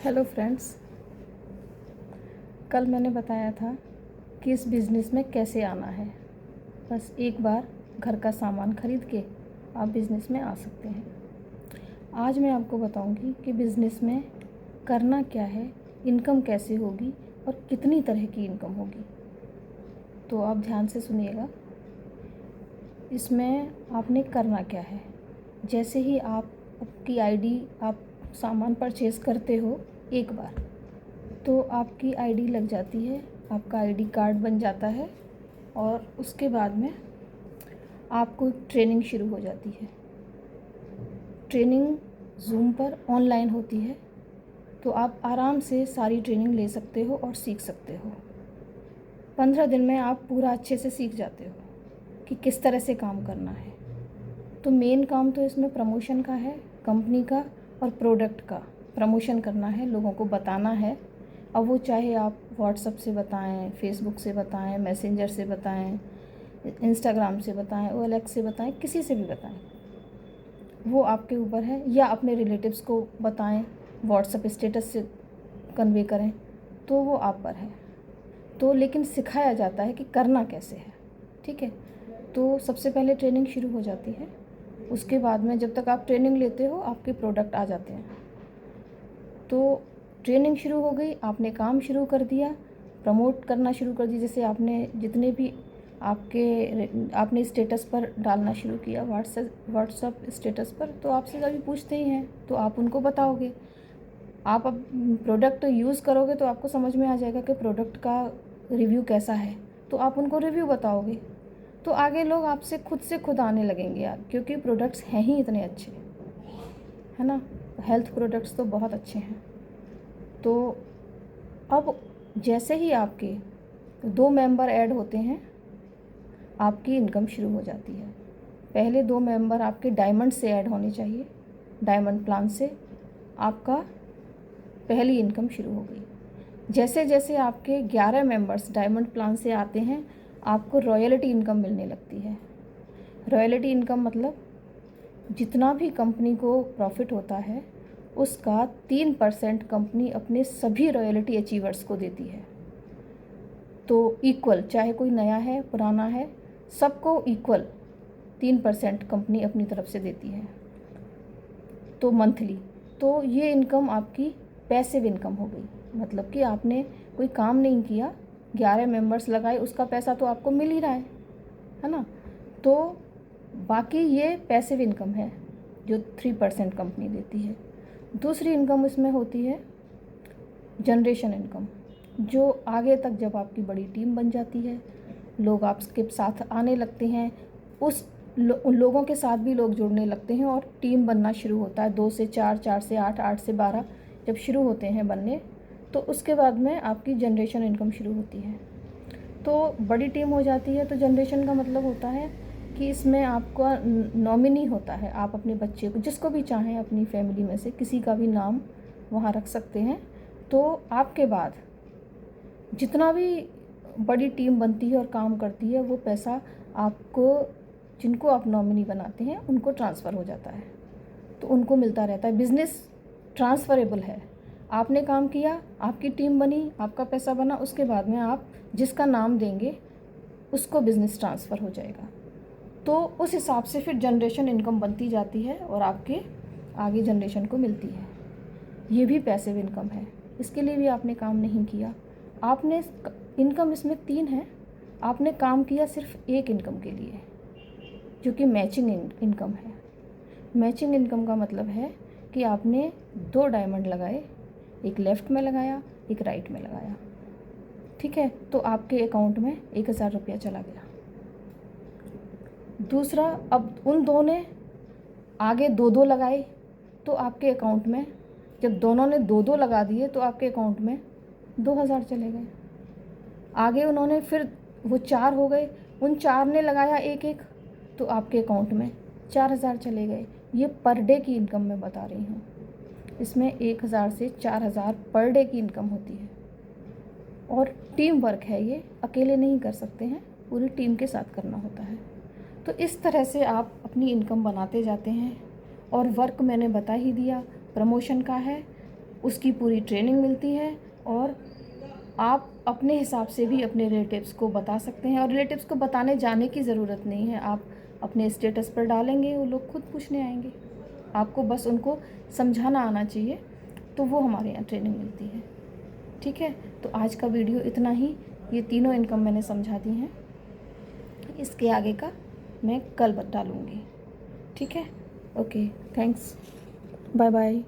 Hello friends, कल मैंने बताया था कि इस बिज़नेस में कैसे आना है। बस एक बार घर का सामान ख़रीद के आप बिज़नेस में आ सकते हैं। आज मैं आपको बताऊंगी कि बिज़नेस में करना क्या है, इनकम कैसे होगी और कितनी तरह की इनकम होगी। तो आप ध्यान से सुनिएगा। इसमें आपने करना क्या है, जैसे ही आपकी आईडी आप सामान परचेज़ करते हो एक बार, तो आपकी आईडी लग जाती है, आपका आईडी कार्ड बन जाता है और उसके बाद में आपको ट्रेनिंग शुरू हो जाती है। ट्रेनिंग ज़ूम पर ऑनलाइन होती है, तो आप आराम से सारी ट्रेनिंग ले सकते हो और सीख सकते हो। 15 दिन में आप पूरा अच्छे से सीख जाते हो कि किस तरह से काम करना है। तो मेन काम तो इसमें प्रमोशन का है, कंपनी का और प्रोडक्ट का प्रमोशन करना है, लोगों को बताना है। अब वो चाहे आप व्हाट्सएप से बताएं, फेसबुक से बताएं, मैसेंजर से बताएं, इंस्टाग्राम से बताएं, OLX से बताएं, किसी से भी बताएं, वो आपके ऊपर है। या अपने रिलेटिव्स को बताएं, व्हाट्सएप स्टेटस से कन्वे करें, तो वो आप पर है। तो लेकिन सिखाया जाता है कि करना कैसे है, ठीक है। तो सबसे पहले ट्रेनिंग शुरू हो जाती है, उसके बाद में जब तक आप ट्रेनिंग लेते हो आपके प्रोडक्ट आ जाते हैं। तो ट्रेनिंग शुरू हो गई, आपने काम शुरू कर दिया, प्रमोट करना शुरू कर दिया। जैसे आपने जितने भी आपने स्टेटस पर डालना शुरू किया, व्हाट्सएप स्टेटस पर, तो आपसे कभी पूछते ही हैं, तो आप उनको बताओगे। आप अब प्रोडक्ट यूज़ करोगे तो आपको समझ में आ जाएगा कि प्रोडक्ट का रिव्यू कैसा है, तो आप उनको रिव्यू बताओगे। तो आगे लोग आपसे खुद से खुद आने लगेंगे यार, क्योंकि प्रोडक्ट्स हैं ही इतने अच्छे, है ना। हेल्थ प्रोडक्ट्स तो बहुत अच्छे हैं। तो अब जैसे ही आपके 2 मेंबर ऐड होते हैं, आपकी इनकम शुरू हो जाती है। पहले 2 मेंबर आपके डायमंड से ऐड होने चाहिए। डायमंड प्लान से आपका पहली इनकम शुरू हो गई। जैसे जैसे आपके 11 मेंबर्स डायमंड प्लान से आते हैं, आपको रॉयल्टी इनकम मिलने लगती है। रॉयल्टी इनकम मतलब जितना भी कंपनी को प्रॉफिट होता है, उसका 3% कंपनी अपने सभी रॉयल्टी अचीवर्स को देती है। तो इक्वल, चाहे कोई नया है पुराना है, सबको इक्वल 3% कंपनी अपनी तरफ से देती है, तो मंथली। तो ये इनकम आपकी पैसिव इनकम हो गई। मतलब कि आपने कोई काम नहीं किया, 11 मेंबर्स लगाए, उसका पैसा तो आपको मिल ही रहा है ना। तो बाकी ये पैसिव इनकम है जो 3% कंपनी देती है। दूसरी इनकम इसमें होती है जनरेशन इनकम, जो आगे तक जब आपकी बड़ी टीम बन जाती है, लोग आपके साथ आने लगते हैं, उन लोगों के साथ भी लोग जुड़ने लगते हैं और टीम बनना शुरू होता है। 2 से 4, 4 से 8, 8 से 12 जब शुरू होते हैं बनने, तो उसके बाद में आपकी जनरेशन इनकम शुरू होती है। तो बड़ी टीम हो जाती है, तो जनरेशन का मतलब होता है कि इसमें आपका नॉमिनी होता है। आप अपने बच्चे को, जिसको भी चाहें अपनी फैमिली में से किसी का भी नाम वहाँ रख सकते हैं। तो आपके बाद जितना भी बड़ी टीम बनती है और काम करती है, वो पैसा आपको, जिनको आप नॉमिनी बनाते हैं, उनको ट्रांसफ़र हो जाता है, तो उनको मिलता रहता है। बिज़नेस ट्रांसफ़रेबल है। आपने काम किया, आपकी टीम बनी, आपका पैसा बना, उसके बाद में आप जिसका नाम देंगे उसको बिज़नेस ट्रांसफ़र हो जाएगा। तो उस हिसाब से फिर जनरेशन इनकम बनती जाती है और आपके आगे जनरेशन को मिलती है। ये भी पैसिव इनकम है, इसके लिए भी आपने काम नहीं किया। आपने इनकम इसमें 3 है, आपने काम किया सिर्फ एक इनकम के लिए, जो कि मैचिंग इनकम है। मैचिंग इनकम का मतलब है कि आपने 2 डायमंड लगाए, एक लेफ़्ट में लगाया, एक राइट में लगाया, ठीक है। तो आपके अकाउंट में 1000 रुपया चला गया। दूसरा, अब उन 2 ने आगे 2-2 लगाए, तो आपके अकाउंट में, जब दोनों ने 2-2 लगा दिए, तो आपके अकाउंट में 2000 चले गए। आगे उन्होंने फिर वो 4 हो गए, उन 4 ने लगाया 1-1, तो आपके अकाउंट में 4000 चले गए। ये पर डे की इनकम मैं बता रही हूँ। इसमें 1000 से 4000 पर डे की इनकम होती है। और टीम वर्क है, ये अकेले नहीं कर सकते हैं, पूरी टीम के साथ करना होता है। तो इस तरह से आप अपनी इनकम बनाते जाते हैं। और वर्क मैंने बता ही दिया, प्रमोशन का है, उसकी पूरी ट्रेनिंग मिलती है और आप अपने हिसाब से भी अपने रिलेटिव्स को बता सकते हैं। और रिलेटिव्स को बताने जाने की ज़रूरत नहीं है, आप अपने स्टेटस पर डालेंगे, वो लोग खुद पूछने आएंगे। आपको बस उनको समझाना आना चाहिए, तो वो हमारे यहाँ ट्रेनिंग मिलती है। ठीक है, तो आज का वीडियो इतना ही। ये तीनों इनकम मैंने समझा दी हैं, इसके आगे का मैं कल डालूँगी। ठीक है, ओके, थैंक्स, बाय बाय।